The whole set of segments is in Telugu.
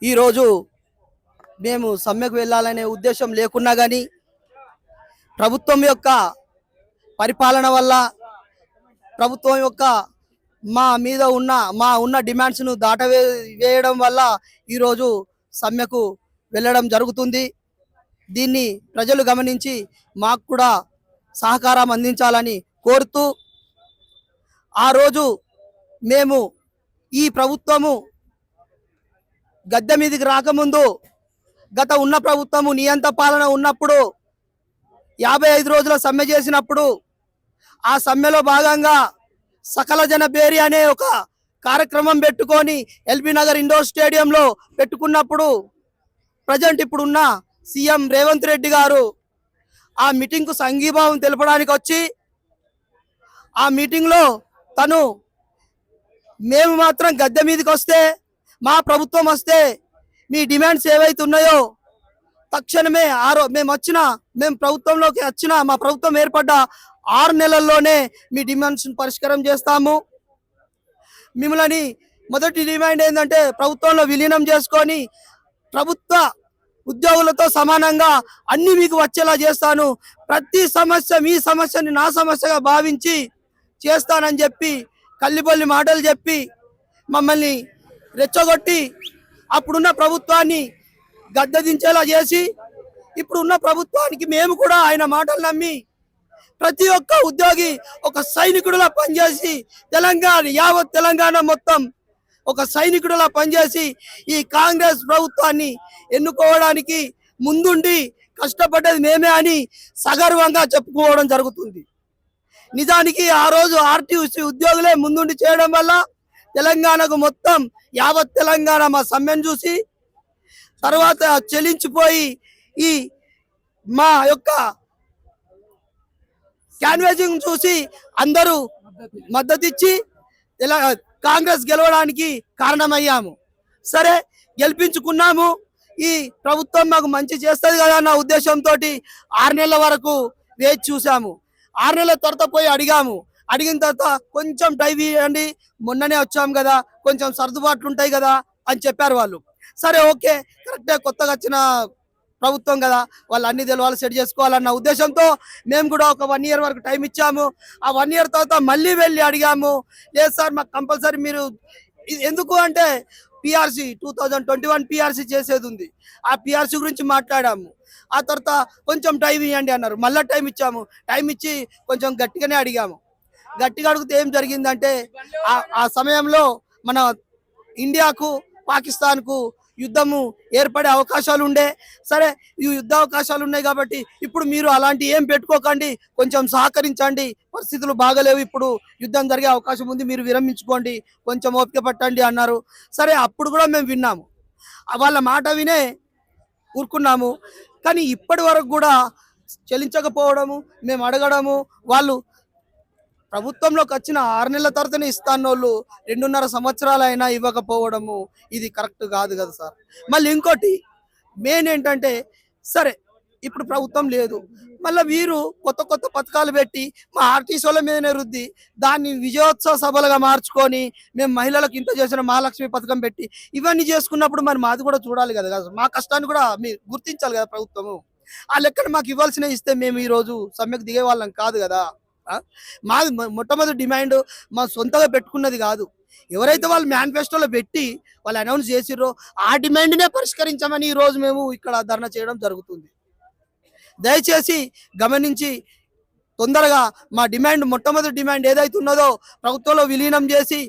ఈరోజు మేము సమ్మెకు వెళ్ళాలనే ఉద్దేశం లేకున్నా కానీ ప్రభుత్వం యొక్క పరిపాలన వల్ల ప్రభుత్వం యొక్క మా మీద ఉన్న డిమాండ్స్ను వేయడం వల్ల ఈరోజు సమ్మెకు వెళ్ళడం జరుగుతుంది. దీన్ని ప్రజలు గమనించి మాకు కూడా సహకారం అందించాలని కోరుతూ ఆ రోజు మేము ఈ ప్రభుత్వము గద్దె మీదకి రాకముందు గత ఉన్న ప్రభుత్వము నియంత పాలన ఉన్నప్పుడు 55 రోజుల సమ్మె చేసినప్పుడు ఆ సమ్మెలో భాగంగా సకల జన బేరీ అనే ఒక కార్యక్రమం పెట్టుకొని ఎల్బీ నగర్ ఇండోర్ స్టేడియంలో పెట్టుకున్నప్పుడు ప్రజెంట్ ఇప్పుడున్న సీఎం రేవంత్ రెడ్డి గారు ఆ మీటింగ్కు సంఘీభావం తెలపడానికి వచ్చి ఆ మీటింగ్లో తను మేము మాత్రం గద్దె మీదకి వస్తే మా ప్రభుత్వం వస్తే మీ డిమాండ్స్ ఏవైతే ఉన్నాయో తక్షణమే మేము ప్రభుత్వంలోకి వచ్చిన మా ప్రభుత్వం ఏర్పడ్డ 6 నెలల్లోనే మీ డిమాండ్స్ పరిష్కారం చేస్తాము. మిమ్మల్ని మొదటి డిమాండ్ ఏంటంటే ప్రభుత్వంలో విలీనం చేసుకొని ప్రభుత్వ ఉద్యోగులతో సమానంగా అన్ని మీకు వచ్చేలా చేస్తాను, ప్రతి సమస్య మీ సమస్యని నా సమస్యగా భావించి చేస్తానని చెప్పి కల్లిబొల్లి మాటలు చెప్పి మమ్మల్ని రెచ్చగొట్టి అప్పుడున్న ప్రభుత్వాన్ని గద్దెదించేలా చేసి ఇప్పుడున్న ప్రభుత్వానికి మేము కూడా ఆయన మాటలు నమ్మి ప్రతి ఒక్క ఉద్యోగి ఒక సైనికుడిలా పనిచేసి యావత్ తెలంగాణ మొత్తం ఒక సైనికుడిలా పనిచేసి ఈ కాంగ్రెస్ ప్రభుత్వాన్ని ఎన్నుకోవడానికి ముందుండి కష్టపడ్డది మేమే అని సగర్వంగా చెప్పుకోవడం జరుగుతుంది. నిజానికి ఆ రోజు ఆర్టీసీ ఉద్యోగులే ముందుండి చేయడం వల్ల తెలంగాణకు మొత్తం యావత్ తెలంగాణ మా సమ్మెను చూసి తర్వాత చెలించిపోయి ఈ మా యొక్క క్యాన్వేజింగ్ చూసి అందరూ మద్దతిచ్చి కాంగ్రెస్ గెలవడానికి కారణమయ్యాము. సరే గెలిపించుకున్నాము, ఈ ప్రభుత్వం మాకు మంచి చేస్తుంది కదా అన్న ఉద్దేశంతో 6 నెలల వరకు వేచి చూసాము. 6 నెలల తర్వాత పోయి అడిగిన తర్వాత కొంచెం టైం ఇవ్వండి, మొన్ననే వచ్చాము కదా, కొంచెం సర్దుబాట్లు ఉంటాయి కదా అని చెప్పారు వాళ్ళు. సరే ఓకే, కరెక్టే, కొత్తగా వచ్చిన ప్రభుత్వం కదా, వాళ్ళు అన్ని తెలవాలి, సెట్ చేసుకోవాలన్న ఉద్దేశంతో మేము కూడా ఒక 1 ఇయర్ వరకు టైం ఇచ్చాము. ఆ 1 ఇయర్ తర్వాత మళ్ళీ వెళ్ళి అడిగాము, లేదు సార్ మాకు కంపల్సరీ మీరు ఎందుకు అంటే పిఆర్సీ 2021 పిఆర్సీ చేసేది ఉంది, ఆ పిఆర్సీ గురించి మాట్లాడాము. ఆ తర్వాత కొంచెం టైం ఇవ్వండి అన్నారు, మళ్ళీ టైం ఇచ్చాము. టైం ఇచ్చి కొంచెం గట్టిగానే అడిగాము. గట్టిగా అడిగితే ఏం జరిగిందంటే ఆ సమయంలో మన ఇండియాకు పాకిస్తాన్కు యుద్ధము ఏర్పడే అవకాశాలు ఉండే. సరే ఈ యుద్ధ అవకాశాలు ఉన్నాయి కాబట్టి ఇప్పుడు మీరు అలాంటి ఏం పెట్టుకోకండి, కొంచెం సహకరించండి, పరిస్థితులు బాగలేవు, ఇప్పుడు యుద్ధం జరిగే అవకాశం ఉంది, మీరు విరమించుకోండి, కొంచెం ఓపిక పట్టండి అన్నారు. సరే అప్పుడు కూడా మేము విన్నాము, వాళ్ళ మాట వినే ఊరుకున్నాము. కానీ ఇప్పటి వరకు కూడా చెల్లించకపోవడము, మేము అడగడము, వాళ్ళు ప్రభుత్వంలోకి వచ్చిన 6 నెలల తర్వాతనే ఇస్తాన్నోళ్ళు 2.5 సంవత్సరాలైనా ఇవ్వకపోవడము ఇది కరెక్ట్ కాదు కదా సార్. మళ్ళీ ఇంకోటి మెయిన్ ఏంటంటే, సరే ఇప్పుడు ప్రభుత్వం లేదు, మళ్ళీ వీరు కొత్త పథకాలు పెట్టి మా ఆర్టీసీల మీదనే రుద్ది దాన్ని విజయోత్సవ సభలుగా మార్చుకొని మేము మహిళలకు ఇంత చేసిన మహాలక్ష్మి పథకం పెట్టి ఇవన్నీ చేసుకున్నప్పుడు మరి మాది కూడా చూడాలి కదా, మా కష్టాన్ని కూడా మీరు గుర్తించాలి కదా ప్రభుత్వము. ఆ లెక్కన మాకు ఇవ్వాల్సిన ఇస్తే మేము ఈరోజు సమ్మెకు దిగే వాళ్ళం కాదు కదా. మాది మొట్టమొదటి డిమాండ్ మా సొంతగా పెట్టుకున్నది కాదు, ఎవరైతే వాళ్ళు మేనిఫెస్టోలో పెట్టి వాళ్ళు అనౌన్స్ చేసిర్రో ఆ డిమాండ్నే పరిష్కరించమని ఈరోజు మేము ఇక్కడ ధర్నా చేయడం జరుగుతుంది. దయచేసి గమనించి తొందరగా మా డిమాండ్, మొట్టమొదటి డిమాండ్ ఏదైతే ఉన్నదో ప్రభుత్వంలో విలీనం చేసి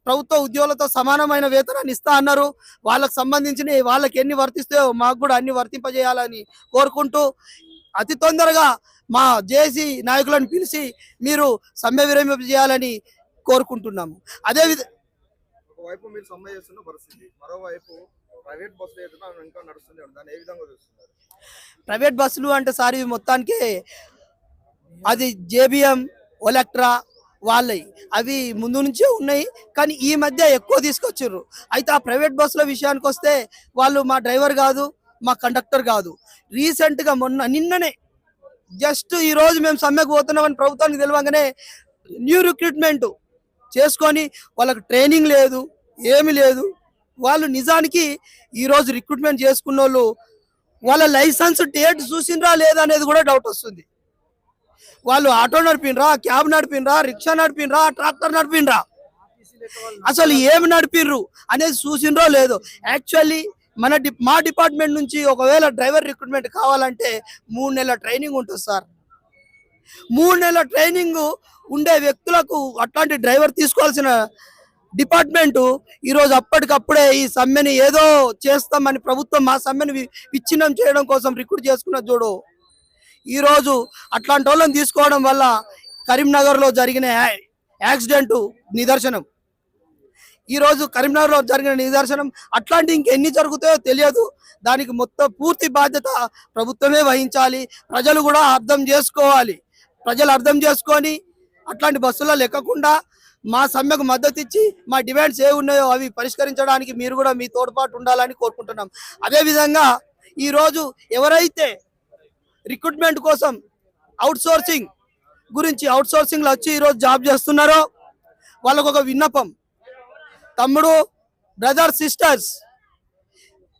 ప్రభుత్వ ఉద్యోగులతో సమానమైన వేతనాన్ని ఇస్తా అన్నారు, వాళ్ళకు సంబంధించిన వాళ్ళకి ఎన్ని వర్తిస్తాయో మాకు కూడా అన్ని వర్తింపజేయాలని కోరుకుంటూ అతి తొందరగా మా జేఏసీ నాయకులను పిలిచి మీరు సమ్మె విరమింపజేయాలని కోరుకుంటున్నాము. అదే ఒకవైపు మీరు సమ్మె చేస్తున్న పరిస్థితి, మరోవైపు ప్రైవేట్ బస్సులు ఇంకా నడుస్తుంది, దాన్ని ఏ విధంగా చూస్తున్నారు? ప్రైవేట్ బస్సులు అంటే సార్ ఇవి మొత్తానికి అది జేబిఎం, ఒలెక్ట్రా వాళ్ళవి, అవి ముందు నుంచే ఉన్నాయి, కానీ ఈ మధ్య ఎక్కువ తీసుకొచ్చారు. అయితే ఆ ప్రైవేట్ బస్సుల విషయానికి వస్తే వాళ్ళు మా డ్రైవర్ కాదు, మా కండక్టర్ కాదు. రీసెంట్గా నిన్ననే జస్ట్ ఈ రోజు మేము సమ్మెకు పోతున్నామని ప్రభుత్వానికి తెలియగానే న్యూ రిక్రూట్మెంట్ చేసుకొని వాళ్ళకి ట్రైనింగ్ లేదు, ఏమి లేదు, వాళ్ళు నిజానికి ఈరోజు రిక్రూట్మెంట్ చేసుకున్న వాళ్ళు వాళ్ళ లైసెన్స్ డేట్ చూసిండ్రా లేదా అనేది కూడా డౌట్ వస్తుంది. వాళ్ళు ఆటో నడిపినరా, క్యాబ్ నడిపినరా, రిక్షా నడిపినరా, ట్రాక్టర్ నడిపినరా, అసలు ఏమి నడిపిర్రు అనేది చూసిండ్రో లేదో. యాక్చువల్లీ మా డిపార్ట్మెంట్ నుంచి ఒకవేళ డ్రైవర్ రిక్రూట్మెంట్ కావాలంటే 3 నెలల ట్రైనింగ్ ఉంటుంది సార్. 3 నెలల ట్రైనింగ్ ఉండే వ్యక్తులకు అట్లాంటి డ్రైవర్ తీసుకోవాల్సిన డిపార్ట్మెంట్ ఈరోజు అప్పటికప్పుడే ఈ సమ్మెని ఏదో చేస్తామని ప్రభుత్వం మా సమ్మెని విచ్ఛిన్నం చేయడం కోసం రిక్రూట్ చేసుకున్న చూడు. ఈరోజు అట్లాంటి వాళ్ళని తీసుకోవడం వల్ల కరీంనగర్లో జరిగిన యాక్సిడెంట్ నిదర్శనం. ఈరోజు కరీంనగర్లో జరిగిన నిదర్శనం. అట్లాంటి ఇంకెన్ని జరుగుతాయో తెలియదు. దానికి మొత్తం పూర్తి బాధ్యత ప్రభుత్వమే వహించాలి. ప్రజలు కూడా అర్థం చేసుకోవాలి. ప్రజలు అర్థం చేసుకొని అట్లాంటి బస్సులలో ఎక్కకుండా మా సమ్మెకు మద్దతు ఇచ్చి మా డిమాండ్స్ ఏ ఉన్నాయో అవి పరిష్కరించడానికి మీరు కూడా మీ తోడ్పాటు ఉండాలని కోరుకుంటున్నాం. అదేవిధంగా ఈరోజు ఎవరైతే రిక్రూట్మెంట్ కోసం అవుట్సోర్సింగ్ లో వచ్చి ఈరోజు జాబ్ చేస్తున్నారో వాళ్ళకు ఒక విన్నపం. తమ్ముడు, బ్రదర్, సిస్టర్స్,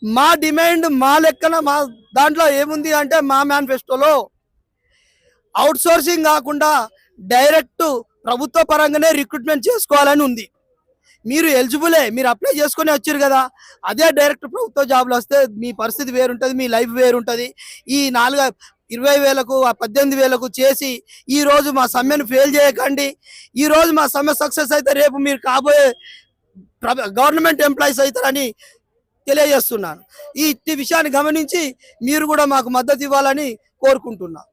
మా డిమాండ్ మా లెక్కన మా దాంట్లో ఏముంది అంటే మా మేనిఫెస్టోలో అవుట్సోర్సింగ్ కాకుండా డైరెక్ట్ ప్రభుత్వ పరంగానే రిక్రూట్మెంట్ చేసుకోవాలని ఉంది. మీరు ఎలిజిబులే, మీరు అప్లై చేసుకుని వచ్చారు కదా, అదే డైరెక్ట్ ప్రభుత్వ జాబ్లు వస్తే మీ పరిస్థితి వేరుంటుంది, మీ లైఫ్ వేరుంటుంది. ఈ 20,000కు 18,000కు చేసి ఈ రోజు మా సమ్మెను ఫెయిల్ చేయకండి. ఈ రోజు మా సమ్మె సక్సెస్ అయితే రేపు మీరు కాబోయే గవర్నమెంట్ ఎంప్లాయీస్ అవుతారని తెలియజేస్తున్నాను. ఈ విషయాన్ని గమనించి మీరు కూడా మాకు మద్దతు ఇవ్వాలని కోరుకుంటున్నాను.